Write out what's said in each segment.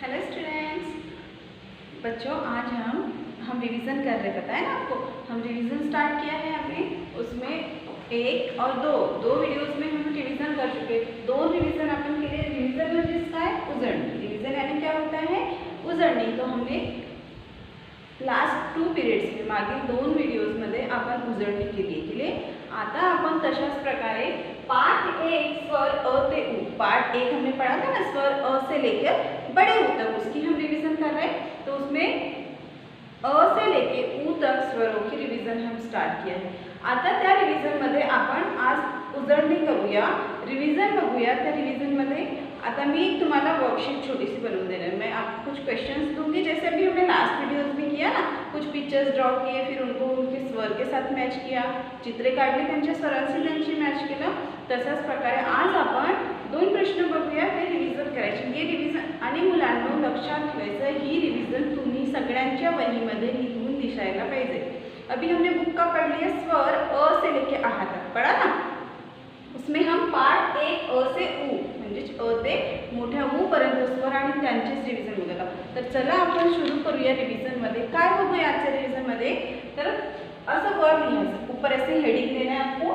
Hello students. बच्चों आज हम revision कर रहे, पता है ना आपको। हम रिवीजन स्टार्ट किया है अभी, उसमें एक और दो वीडियोस में हम रिवीजन कर चुके। दो रिवीजन अपन के लिए रिवीजन में जिसका है उजळणी। रिवीजन यानी क्या होता है, उजळणी। तो हमने लास्ट 2 पिरियड्स में मागील 2 व्हिडिओजमध्ये आपण उजळणी केली। आता आपण तशाच प्रकारे पार्ट 1 स्वर अ से उ, पार्ट 1 हमने पढ़ा था ना, स्वर अ से लेकर बड़े उ तक, उसकी हम रिवीजन कर रहे हैं। तो उसमें अ से लेके उ तक स्वरों की रिवीजन हम स्टार्ट किया है। आता त्या रिवीजनमध्ये आपण आज उजळणी करूया, रिवीजन बघूया। त्या रिवीजनमध्ये आता मैं तुम्हारा वर्कशीट छोटी सी बनवा देना है। मैं आपको कुछ क्वेश्चंस दूंगी, जैसे अभी हमने लास्ट वीडियोस में किया ना, कुछ पिक्चर्स ड्रॉ किए, फिर उनको उनके स्वर के साथ मैच किया, चित्रे काढली, त्यांच्या स्वरांशी त्यांची मॅच केलं। तशाच प्रकारे आज आपण 2 प्रश्न बघूया, ते रिवीजन करायचे। हे रिवीजन आणि मुलांनो लक्षात ठेवायचं, ही रिवीजन तुम्ही सगळ्यांच्या वहीमध्ये लिहून दिसायला पाहिजे। अभी हमने बुक का पढ़ लिया, स्वर अ से लेके आ तक पढ़ा ना। उसमें हम पार्ट 1 अ से उ म्हणजे अ ते मोठ्या उ पर्यंत स्वर आणि त्यांचेच रिवीजन बघूया। तर चला आपण सुरू करूया रिवीजन मध्ये। काय बघूया आजच्या रिवीजन मध्ये, तर असं वर लिहायचं, ऊपर ऐसे हेडिंग देना है आपको,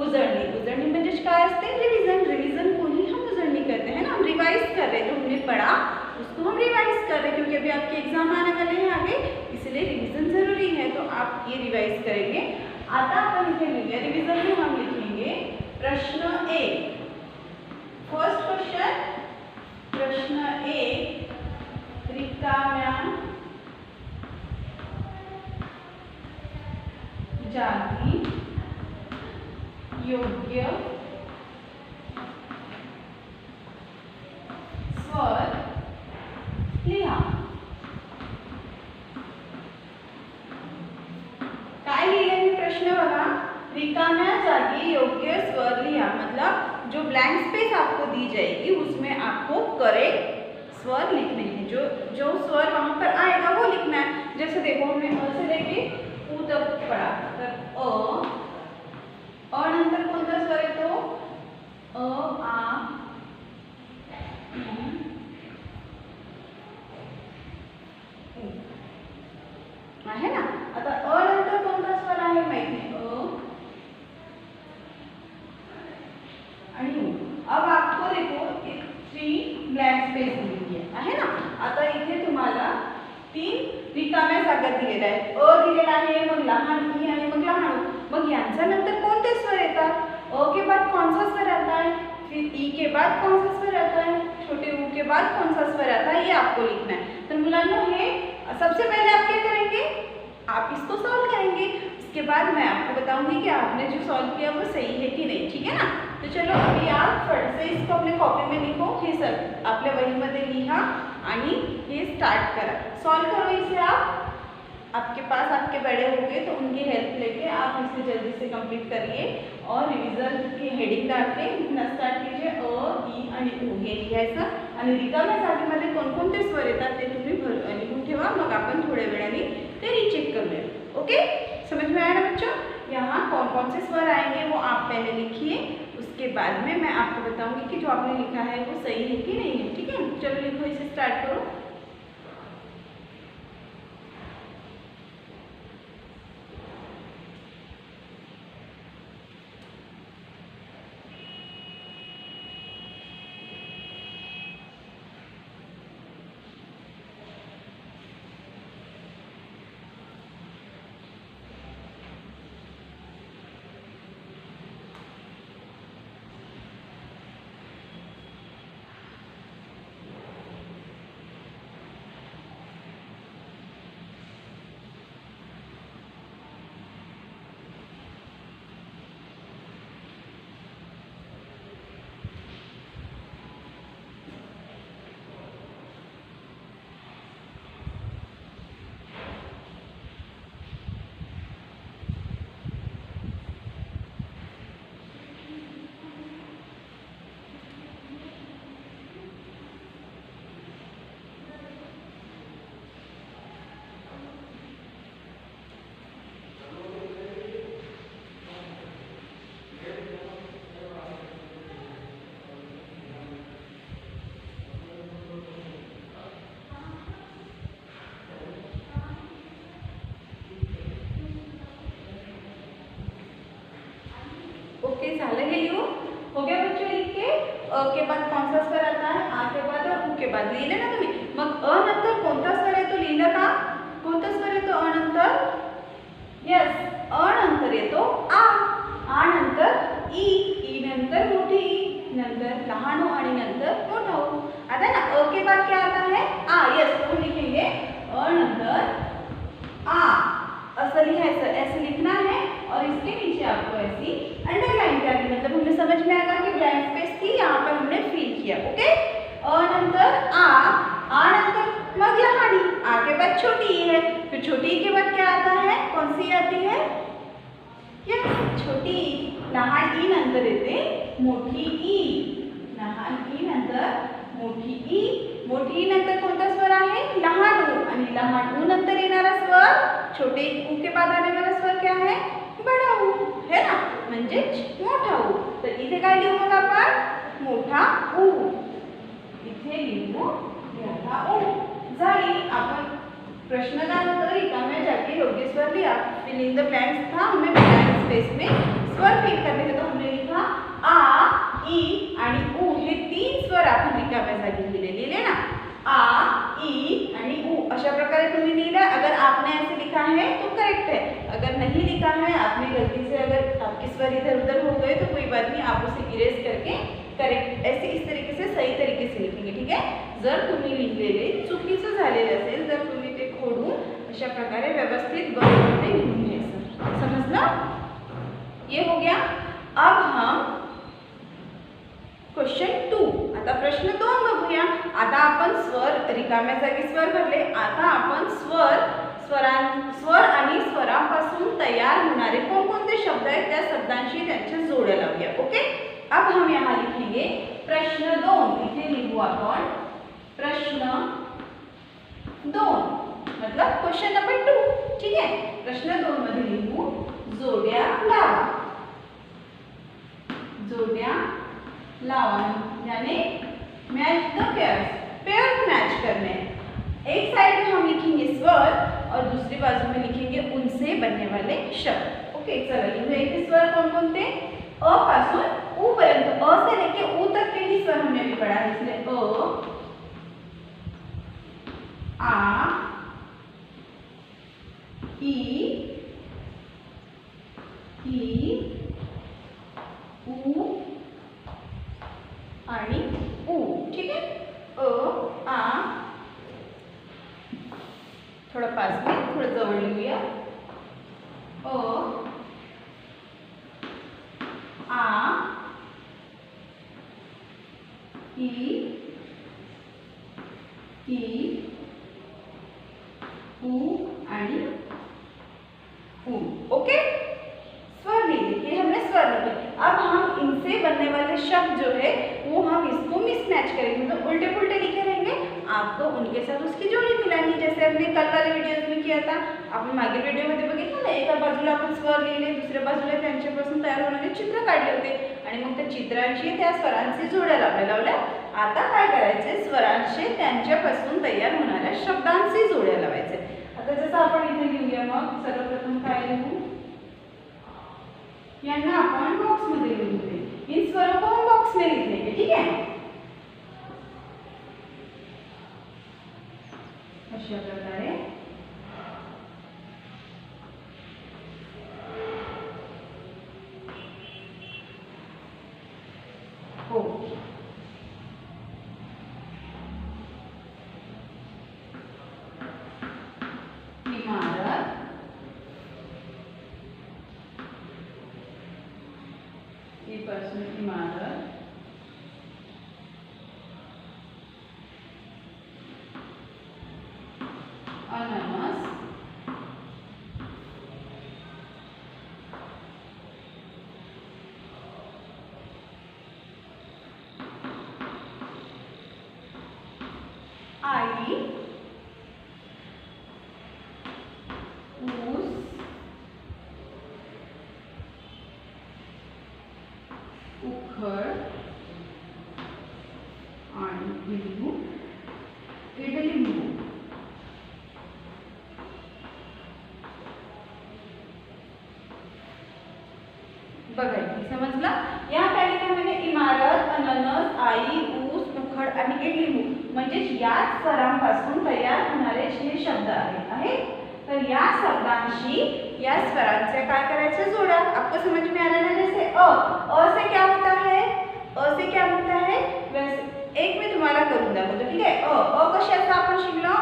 उजळणी। उजळणी म्हणजे काय असते, रिवीजन। रिवीजन को ही हम उजळणी कहते हैं ना, हम रिवाइज कर रहे हैं। जो हमने पढ़ा उसको हम रिवाइज कर रहे हैं, क्योंकि अभी आपके एग्जाम आने वाले हैं आगे, इसलिए रिवीजन जरूरी है। तो आप ये रिवाइज करेंगे। आता अपन इथे लिखूया, रिवीजन में हम लिखेंगे प्रश्न 1। फर्स्ट क्वेश्चन, प्रश्न 1, रिकाम्या जागी योग्य स्वर लिहा। काय लिहिले मी प्रश्न बघा, रिकाम्या जागी योग्य स्वर लिहा। मतलब जो ब्लैंक स्पेस आपको दी जाएगी उसमें आपको करेक्ट स्वर लिखने हैं। जो स्वर वहां पर आएगा वो लिखना है। जैसे देखो हमने अ से लेके उ तक पढ़ा, तो अ नंतर कोणता स्वर येतो, अ आ आहे ना। आता अ नंतर कोणता स्वर आहे माहित नाही, आणि अब आपको देखो 3 ब्लैंक स्पेस दिलेली आहे ना। आता इथे तुम्हाला 3 रिकाम्या जागा दिलेल्या आहेत। अ दिलेला आहे, मग लहान ई आणि मग लहान उ। मग यांच्या नंतर कोणते स्वर येतात, अ के बाद कौन सा स्वर आता है, फिर ई के बाद कौन सा स्वर आता है, छोटे उ के बाद कौन सा स्वर आता है, ये आपको लिखना है। तो मुलांनो हे सबसे पहले आप क्या करेंगे, आप इसको सॉल्व करेंगे। उसके बाद मैं आपको बताऊंगी कि आपने जो सॉल्व किया वो सही है कि नहीं, ठीक है ना। तो चलो अभी आप फट से इसको अपने कॉपी में लिखो, हे सब आपल्या वहीमध्ये लिहा आणि हे स्टार्ट करा, सॉल्व करो इसे। आप आपके पास आपके बड़े होंगे तो उनकी हेल्प लेके आप इसे जल्दी से कंप्लीट करिए और रिवीजन की हेडिंग डाल के स्टार्ट कीजिए। अ ई आणि उ हे लिहायचं आणि रिकाम्या जागेमध्ये कोणकोणते स्वर येतात ते तुम्ही लिहून ठेवा। मग आपण थोड्या वेळाने ते रीचेक करूया। ओके, समझ में आया ना बच्चों। यहाँ कौन कौन से स्वर आएंगे वो आप पहले लिखिए, उसके बाद में मैं आपको बताऊंगी कि जो आपने लिखा है वो सही है कि नहीं है, ठीक है। चलो लिखो, इसे स्टार्ट करो। ओके, झालं हे लिहून? हो गया बच्चों लिख के? अ के बाद कौन सा स्वर आता है? आ के बाद और उ के बाद लिहिले ना तुम्ही? मग अ नंतर कोणता स्वर येतो लिहिलं का? कोणता स्वर येतो अ नंतर? यस, अ नंतर येतो आ नंतर ई, ई नंतर मोठी ई, नंतर लहान ऊ आणि नंतर मोठा ऊ. आता ना अ के बाद क्या आता है? आ. यस, तो हम लिखेंगे अ नंतर आ, ऐसा लिखा, ऐसे लिखना है और इसके नीचे आपको ऐसी अंडरलाइन करनी, मतलब हमें समझ में आएगा कि ब्लैंक स्पेस थी, यहाँ पर हमने फिल किया. ओके, अ नंतर आ नंतर मग लहान ई, आ के बाद छोटी ई है, फिर छोटी ई के बाद क्या आता है? कौन सी आती है? यस, छोटी ई. लहान ई नंतर येते मोठी ई, लहान ई नंतर मोठी ई, मोठी ई नंतर कोणता स्वर आहे? लहान ऊ, आणि लहान ऊ नंतर येणारा स्वर, छोटे ऊ के बाद आने वाला स्वर क्या है? बड़ा ऊ, है ना, म्हणजेच मोठा ऊ. तर इथे काय लिहू मग आपण? मोठा ऊ. इथे लिहू मोठा ऊ. झाली. आपण प्रश्न काय होता? रिकाम्या जागी योग्य स्वर लिहा. फिल इन द ब्लैंक्स था, हमें ब्लैंक स्पेस में स्वर फिल करने थे, तो हमने लिखा आ, ई आणि ऊ, हे तीन स्वर आपण रिकाम्या जागी लिहिले ना. आ, ई आणि ऊ, अशा प्रकारे तुम्ही लिहिला. अगर आपने ऐसे लिखा है तो करेक्ट है, अगर नहीं लिखा है, आपने गलती से अगर आपके स्वर इधर उधर हो गए तो कोई बात नहीं, आप उसे इरेज करके करेक्ट ऐसे इस तरीके से सही तरीके से लिखेंगे. ठीक है. जर तुम्ही लिहिलेले चुकीचं झालेलं असेल, जर तुम्ही ते खोडून अशा प्रकारे व्यवस्थित बरोबर ते लिहून घ्यायचं. समजलं? ये हो गया. अब हम क्वेश्चन 2, आता प्रश्न 2 बघूया. आता आपण स्वर रिकाम्या जागी स्वर भरले. आता आपण स्वर आणि स्वरांपासून तयार होणारे कोणकोणते शब्द आहेत त्या शब्दांशी त्यांच्या जोड्या लावूया. ओके. अब हम यहाँ लिखेंगे प्रश्न 2. इथे लिहू आपण प्रश्न 2, मतलब क्वेश्चन नंबर 2. ठीक है. प्रश्न 2 मध्ये लिहू जोड्या लावा. जोड्या लावा यानी मैच द पेयर्स मैच करने. एक साइड में हम लिखेंगे स्वर और दूसरी बाजू में लिखेंगे उनसे बनने वाले शब्द. ओके, चला लिहूया. इथे स्वर कौन कौन थे? अ पासून ऊ पर्यंत, अ से लेके ऊ तक के ही स्वर हमने अभी पढ़ा है. इसलिए अ, आ, ई, ऊ आणि ऊ. ठीक है. अ, आ, थोड़ा पास में, थोड़ा जवळ लिहूया. अ, आ, ई, ऊ आणि ऊ. ओके. स्वर लिखे, ये हमने स्वर लिखे. अब हम इनसे बनने वाले शब्द जो है वो हम इसको मिसमैच करेंगे, मतलब उल्टे पुल्टे लिखे रहेंगे. आपको उनके साथ उसकी जोड़ी मिलानी, जैसे हमने कल वाले वीडियोज में किया था. आपण मागील व्हिडिओमध्ये बघितलं ना, एका बाजूला आपण स्वर लिहिले, दुसऱ्या बाजूला त्यांच्यापासून तयार होणारे चित्र काढले होते आणि मग त्या चित्रांशी त्या स्वरांची जोड्या लावल्या. आता काय करायचे? स्वरांशी त्यांच्यापासून तयार होणाऱ्या शब्दांची जोड्या लावायचे. आता जसं आपण इथे लिहूया. मग सर्वप्रथम काय लिहू? यांना अपन बॉक्स में लिखेंगे. इन स्वरों को हम बॉक्स में लिख लेंगे. ठीक है. अशा प्रकारे हो. इमारत, ये पासून इमारत, अननस, आई, ऊस, उखळ आणि लिंबू, इडलिंबू. बघा, समजलं? आणि इडलिंबू म्हणजेच याच स्वरांपासून तयार होणारे हे शब्द आहेत. तर या शब्दांशी या स्वरांचे काय करायचे जोड़ा. आपको समझ में आ रहा है ना. जैसे अ से क्या होता है, अ से क्या होता है. वैसे एक मी तुम्हाला करून दाखवतो. ठीक आहे. अ कशाचा आपण शिकलो.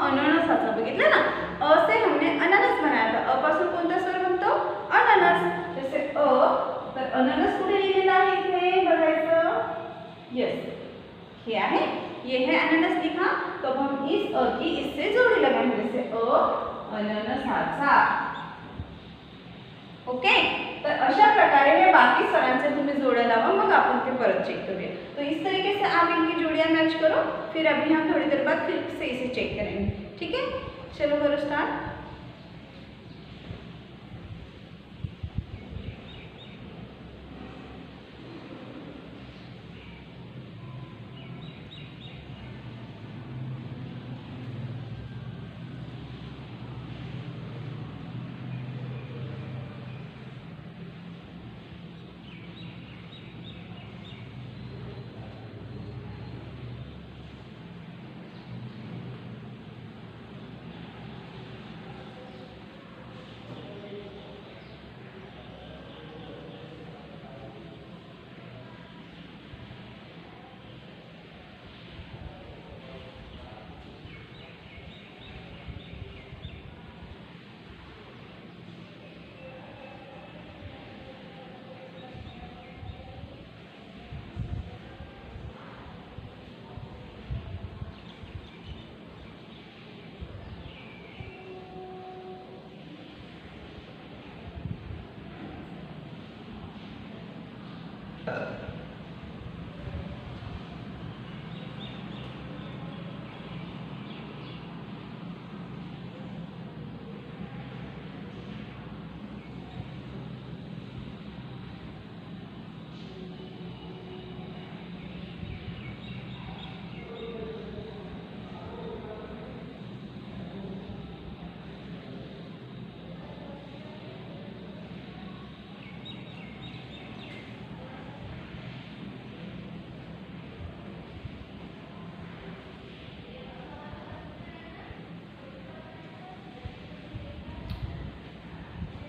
अननसाचा बघितलं ना. अ से हमने अननस बनाया था. अ पासून कोणता स्वर बनतो. अननस. जैसे तर अननस कुठे लिहिलेला आहे इथे बघायचं. यस ये आहे. ये है अननस लिखा. तो हम इस अ की इससे जोड़ी लगाएंगे. जैसे अननसाचा. ओके. तर अशा प्रकारे हे बाकी स्वरांचे तुम्ही जोड्या लावा. मग आपण ते परत चेक करूया. तो इस तरीके से आप इनकी जोड़ियां मैच करो. फिर अभी हम थोड़ी देर बाद फिर से इसे चेक करेंगे. ठीक है. चलो करो स्टार्ट.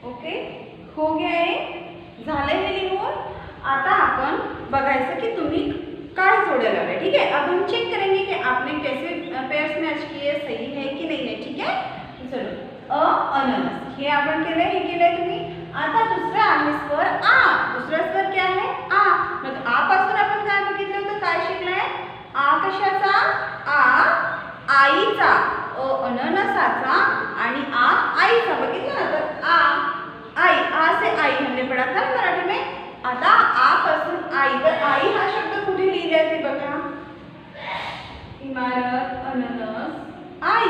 ओके. हो गया आहे. झालं हे लिहून. आता आपण बघायचं की तुम्ही काय जोड्या लावल्या. ठीक है. अब हम चेक करेंगे कि आपने कैसे पेयर्स मैच किए, सही है कि नहीं है. ठीक है. चलो अननस हे आपण केलंय. हे केलंय तुम्ही. आता दुसरा आहे स्वर आ. दुसरा स्वर क्या है. आ. मग आ पासून आपण काय बघितलं होतं, काय शिकलाय. आ कशाचा. आ आईचा. अननसाचा आणि आ आईचा. बघितलं ना. तर आ आई. आ से आई हमने पढ़ा था मराठी में. आता आ पासून आई. तर आई हा शब्द कुठे लिहिलाय ते बघा. इमारत अननस आई.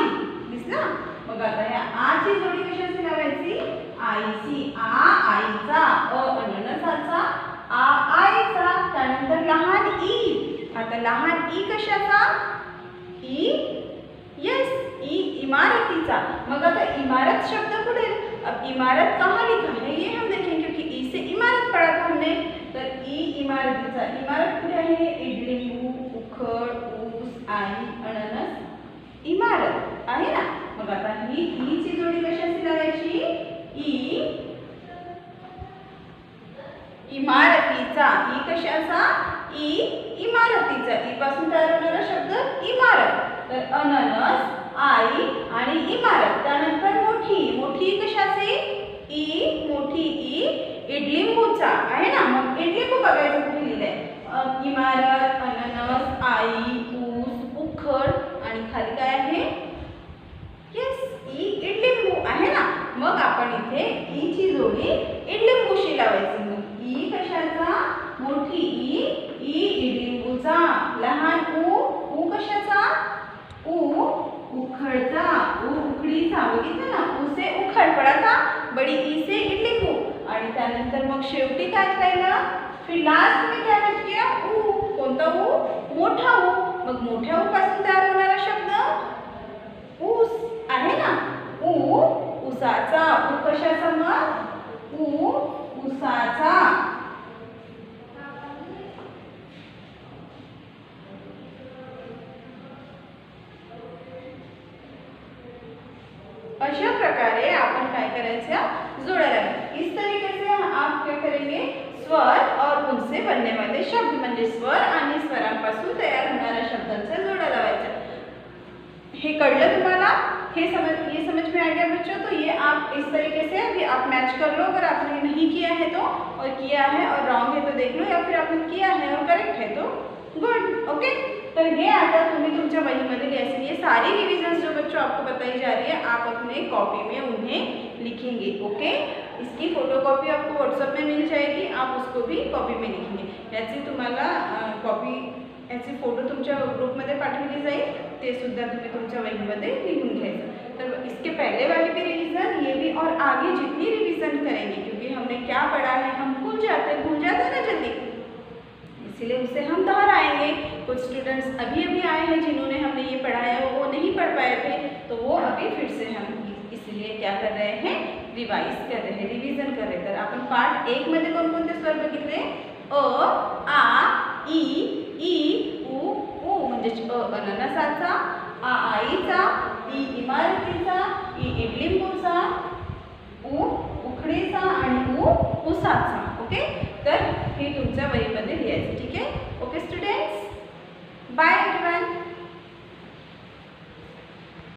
दिसला. मग आता या आ ची जोडी कशाची लावायची. आईची. आ आईचा. अननसाचा. आ आईचा. त्यानंतर लहान ई. आता लहान ई कशाचा. ई यस ई इमारतीचा. मग आता इमारत शब्द कुठे. अब इमारत कहाँ लिखा है ये हम देखेंगे क्योंकि ई से इमारत पढ़ा था हमने. तर ई इमारतीचा. इमारत कुठे आहे. इडलिंबू, उखळ, ऊस, आई, अननस इमारत आहे ना. मग आता ही ई ची जोडी कशाची लावायची. ई इमारतीचा. ई कशाचा. ई इमारतीचा. ई पासून तयार होणारा शब्द इमारत. तर अननस आई आणि इमारत. त्यानंतर मोठी. मोठी कशाची. ई मोठी ई इडलिंबूचा आहे ना. मग इडलिंबू बघायचं कुठे लिहिलंय. इमारत अननस आई ऊस उखळ आणि खाली काय आहे. यस ई इडलिंबू आहे ना. मग आपण इथे ई ची जोडी इडलिंबूशी लावायची. मग ई कशाचा. मोठी ई इडलिंबूचा. लहान ऊ कशाचा. ऊ उखळचा. उकडीचा. बघितलं ना. ऊ से उखळ पडा था. बड़ी ई से इडलिंबू. आणि त्यानंतर मग शेवटी काय राहिलं. फिर लास्ट में क्या बच गया. ऊ. कोणता ऊ. मोठा ऊ. मग मोठ्या ऊ पासून तयार होणारा शब्द ऊस आहे ना. ऊ ऊसाचा. ऊ कशाचा मग. ऊ ऊसाचा. अशा प्रकारे आपण काय करायचं, जोडायला. इस तरीके से आप क्या करेंगे, स्वर और उनसे बनने वाले शब्द म्हणजे स्वर आणि स्वरांपासून तयार होणाऱ्या शब्दांचा जोडा लावायचा. हे कळलं तुम्हाला? ये समझ में आ गया बच्चों? तो ये आप इस तरीके से अभी आप मैच कर लो. अगर आपने नहीं किया है तो, और किया है और रॉन्ग है तो देख लो, या फिर आपने किया है और करेक्ट है तो गुड. ओके, तर हे आता तुम्ही तुमच्या वहीमध्ये लिहायचे. ये सारी रिविजन्स जो बच्चों आपको बताई जा रही है, आप अपने कॉपी में उन्हें लिखेंगे. ओके, इसकी फोटोकॉपी आपको व्हाट्सएप में मिल जाएगी, आप उसको भी कॉपी में लिखेंगे. याची तुम्हाला कॉपी, याची फोटो तुमच्या ग्रुपमध्ये पाठवली जाईल, ते सुद्धा तुम्ही तुमच्या वहीमध्ये लिखून घ्यायचं. तो इसके पहले वाली भी रिवीजन, ये भी, और आगे जितनी रिवीजन करेंगे, क्योंकि हमने क्या पढ़ा है हम भूल जाते हैं ना जल्दी, इसीलिए उसे हम दोहराएंगे. कुछ स्टूडेंट्स अभी अभी आए हैं जिन्होंने हमने ये पढ़ाया वो नहीं पढ़ पाए थे, तो वो अभी फिर से हम इसलिए क्या कर रहे हैं, रिवाइज कर रहे हैं, रिवीजन कर रहे हैं. तर आपण पार्ट 1 मध्ये कोणकोणते स्वर बघितले, अ, आ, ई, उ, ऊ म्हणजे अ अननसाचा, आ आईचा, ई इमारतीचा, ई इडलिंबूचा, उ उखडीचा आणि ऊ उसाचा. ओके, तर हे तुमच्या वहीमध्ये लिहायचं. ठीक आहे. Okay students, bye.